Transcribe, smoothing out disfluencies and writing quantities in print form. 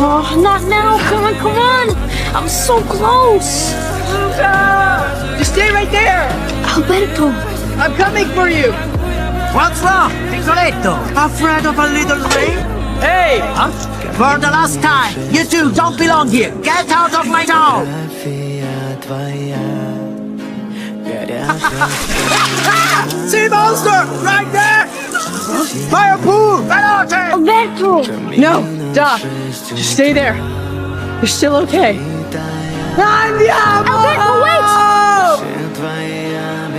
Oh, not now. Come on, come on. I'm so close. Luca! Just stay right there! Alberto. I'm coming for you! What's wrong, Piccoletto? Afraid of a little rain? Hey! Huh? For the last time, you two don't belong here. Get out of my town! Sea monster! Right there! Fire pool! Veloce! Alberto. No, Doc. Just stay there. You're still okay. Andiamo! Alberto, wait! Se vai a